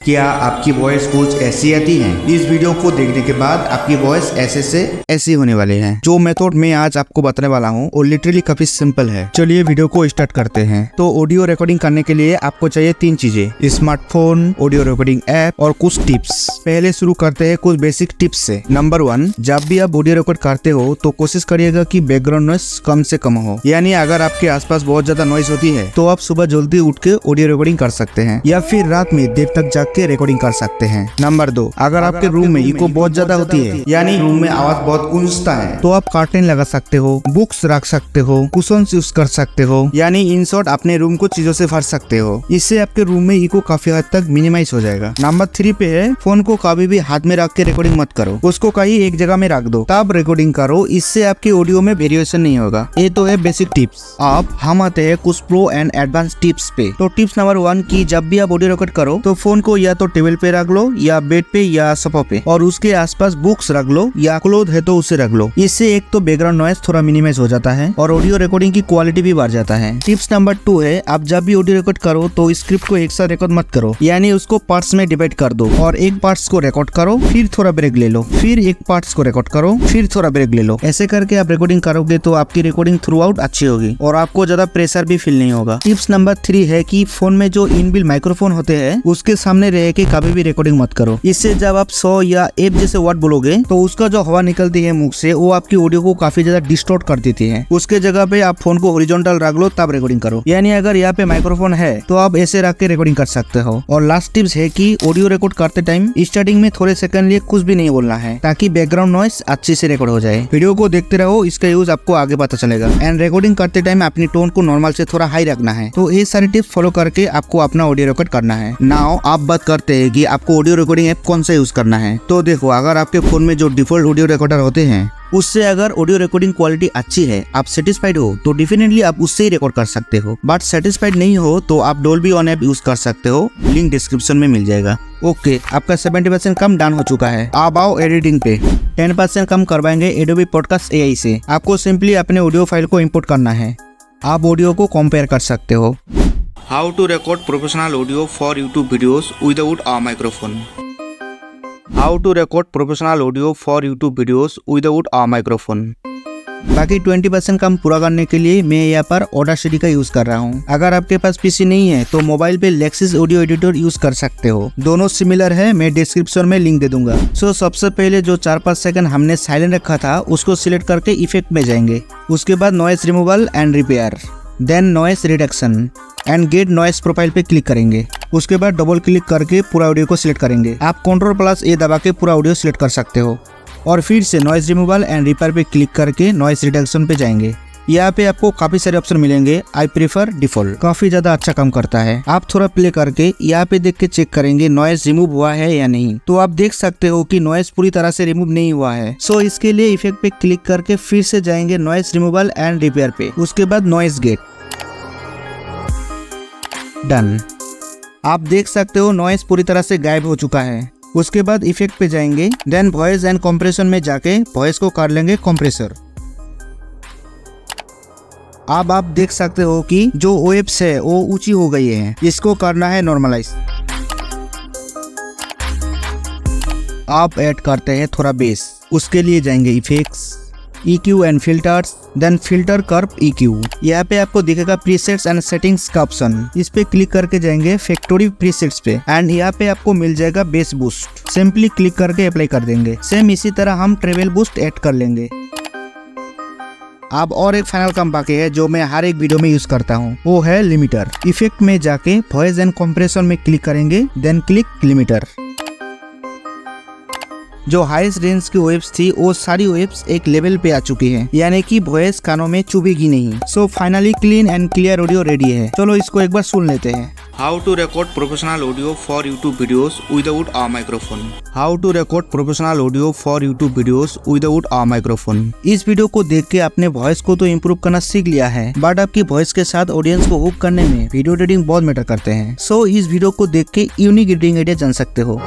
क्या आपकी वॉइस कुछ ऐसी आती है? इस वीडियो को देखने के बाद आपकी वॉइस ऐसे से ऐसी होने वाली है। जो मेथड मैं आज आपको बताने वाला हूँ वो लिटरली काफी सिंपल है। चलिए वीडियो को स्टार्ट करते हैं। तो ऑडियो रिकॉर्डिंग करने के लिए आपको चाहिए 3 चीजें, स्मार्टफोन, ऑडियो रिकॉर्डिंग ऐप और कुछ टिप्स। पहले शुरू करते हैं कुछ बेसिक टिप्स से। नंबर 1, जब भी आप ऑडियो रिकॉर्ड करते हो तो कोशिश करिएगा कि बैकग्राउंड नॉइस कम से कम हो। यानी अगर आपके आसपास बहुत ज्यादा नॉइस होती है तो आप सुबह जल्दी उठ के ऑडियो रिकॉर्डिंग कर सकते हैं या फिर रात में देर तक जाग के रिकॉर्डिंग कर सकते हैं। नंबर 2, अगर आपके रूम में इको बहुत ज्यादा होती है यानी रूम में आवाज बहुत गूंजता है तो आप कर्टेन लगा सकते हो, बुक्स रख सकते हो, कुशन्स यूज कर सकते हो, यानी इन शॉर्ट अपने रूम को चीजों से भर सकते हो। इससे आपके रूम में इको काफी हद तक मिनिमाइज हो जाएगा। नंबर 3 पे है, फोन को कभी भी हाथ में रख के रिकॉर्डिंग मत करो, उसको कहीं एक जगह में रख दो तब रिकॉर्डिंग करो। इससे आपकी ऑडियो में वेरिएशन नहीं होगा। ये तो है बेसिक टिप्स। अब हम आते हैं कुछ प्रो एंड एडवांस टिप्स पे। तो टिप्स नंबर 1 की जब भी आप ऑडियो रिकॉर्ड करो तो फोन को या तो टेबल पे रख लो या बेड पे या सोफा पे और उसके आसपास बुक्स रख लो या क्लोथ है तो उसे रख लो। इससे एक तो बैकग्राउंड नॉइस थोड़ा मिनिमाइज हो जाता है और ऑडियो रिकॉर्डिंग की क्वालिटी भी बढ़ जाता है। टिप्स नंबर 2 है, आप जब भी ऑडियो रिकॉर्ड करो तो स्क्रिप्ट को एक साथ रिकॉर्ड मत करो, यानी उसको पार्ट्स में डिवाइड कर दो और एक पार्ट्स को रिकॉर्ड करो, फिर थोड़ा ब्रेक ले लो, फिर एक पार्ट्स को रिकॉर्ड करो, फिर थोड़ा ब्रेक ले लो। ऐसे करके आप रिकॉर्डिंग करोगे तो आपकी रिकॉर्डिंग थ्रू आउट अच्छी होगी और आपको ज्यादा प्रेशर भी फील नहीं होगा। टिप्स नंबर 3 है कि फोन में जो इनबिल्ट माइक्रोफोन होते हैं उसके सामने रह के कभी भी रिकॉर्डिंग मत करो। इससे जब आप 100 या एप जैसे वर्ड बोलोगे तो उसका जो हवा निकलती है मुख से वो आपकी ऑडियो को काफी ज्यादा डिस्टॉर्ट कर देती है। उसके जगह पे आप फोन को हॉरिजॉन्टल रख लो तब रिकॉर्डिंग करो, यानी अगर यहाँ पे माइक्रोफोन है तो आप ऐसे रख के रिकॉर्डिंग कर सकते हो। और लास्ट टिप्स है कि ऑडियो रिकॉर्ड करते टाइम स्टार्टिंग में थोड़े सेकंड लिए कुछ भी नहीं बोलना है ताकि बैकग्राउंड नॉइस अच्छे से रिकॉर्ड हो जाए। वीडियो को देखते रहो, इसका यूज आपको आगे पता चलेगा। एंड रिकॉर्डिंग करते टाइम अपनी टोन को नॉर्मल से थोड़ा हाई रखना है। तो ये सारे टिप्स फॉलो करके आपको अपना ऑडियो रिकॉर्ड करना है। नाउ आप बात करते हैं कि आपको ऑडियो रिकॉर्डिंग ऐप कौन सा यूज करना है। तो देखो, अगर आपके फोन में जो डिफॉल्ट ऑडियो रिकॉर्डर होते हैं उससे अगर ऑडियो रिकॉर्डिंग क्वालिटी अच्छी है, आप सेटिस्फाइड हो तो डेफिनेटली आप उससे ही रिकॉर्ड कर सकते हो। बट सेटिस्फाइड नहीं हो तो आप डॉल्बी ऑन ऐप यूज कर सकते हो, लिंक डिस्क्रिप्शन में मिल जाएगा। ओके, आपका 70% कम डाउन हो चुका है। अब आओ एडिटिंग पे। 10% कम करवाएंगे एडोबी पॉडकास्ट AI से। आपको सिंपली अपने ऑडियो फाइल को इम्पोर्ट करना है। आप ऑडियो को कंपेयर कर सकते हो। How to record professional audio for YouTube videos without a microphone. How to record professional audio for YouTube videos without a microphone। बाकी 20% कम पूरा करने के लिए मैं यहाँ पर ऑडासिटी का यूज कर रहा हूँ। अगर आपके पास पीसी नहीं है तो मोबाइल पे लेक्सिस ऑडियो एडिटर यूज कर सकते हो। दोनों सिमिलर है, मैं डिस्क्रिप्शन में लिंक दे दूंगा। सो सबसे पहले जो 4-5 सेकंड हमने साइलेंट रखा था उसको सिलेक्ट करके इफेक्ट में जाएंगे। उसके बाद noise removal and repair, then noise reduction and get noise profile पे क्लिक करेंगे। उसके बाद डबल क्लिक करके पूरा ऑडियो को सिलेक्ट करेंगे। आप Ctrl+A दबा के पूरा ऑडियो सिलेक्ट कर सकते हो और फिर से नॉइस रिमूवल एंड रिपेयर पे क्लिक करके नॉइस रिडक्शन पे जाएंगे। यहाँ पे आपको काफी सारे ऑप्शन मिलेंगे। आई प्रेफर डिफॉल्ट काफी ज्यादा अच्छा काम करता है। आप थोड़ा प्ले करके यहाँ पे देख के चेक करेंगे नॉइस रिमूव हुआ है या नहीं। तो आप देख सकते हो कि नॉइस पूरी तरह से रिमूव नहीं हुआ है। सो इसके लिए इफेक्ट पे क्लिक करके फिर से जाएंगे नॉइस रिमूवल एंड रिपेयर पे। उसके बाद नॉइस गेट, डन। आप देख सकते हो नॉइस पूरी तरह से गायब हो चुका है। उसके बाद इफेक्ट पे जाएंगे, देन वॉइस एंड कंप्रेशन में जाके वॉइस को कर लेंगे कंप्रेसर। अब आप देख सकते हो कि जो वेव्स है वो ऊंची हो गई है, इसको करना है नॉर्मलाइज। आप ऐड करते हैं थोड़ा बेस। उसके लिए जाएंगे effects, EQ and filters, then filter curve EQ। यहाँ पे आपको दिखेगा प्रीसेट्स एंड सेटिंग्स का ऑप्शन। इस पे क्लिक करके जाएंगे फैक्टरी प्रीसेट्स पे एंड यहाँ पे आपको मिल जाएगा बेस बूस्ट। सिंपली क्लिक करके अप्लाई कर देंगे। सेम इसी तरह हम ट्रेवल बूस्ट ऐड कर लेंगे। अब और एक फाइनल काम बाकी है जो मैं हर एक वीडियो में यूज करता हूँ, वो है लिमिटर। इफेक्ट में जाके वॉइस एंड कंप्रेशन में क्लिक करेंगे, देन क्लिक लिमिटर। जो हाईएस्ट रेंज की वेव्स थी वो सारी वेव्स एक लेवल पे आ चुकी है, यानी कि वॉइस कानों में चुभेगी नहीं। So finally clean and clear audio ready है। चलो इसको एक बार सुन लेते हैं। How to record professional audio for YouTube videos without a microphone। How to record professional audio for YouTube videos without a microphone। इस वीडियो को देख के आपने वॉइस को तो इम्प्रूव करना सीख लिया है, बट आपकी वॉइस के साथ ऑडियंस को हुक करने में वीडियो एडिटिंग बहुत मैटर करते हैं। सो इस वीडियो को देख के यूनिक एडिटिंग आइडिया जान सकते हो।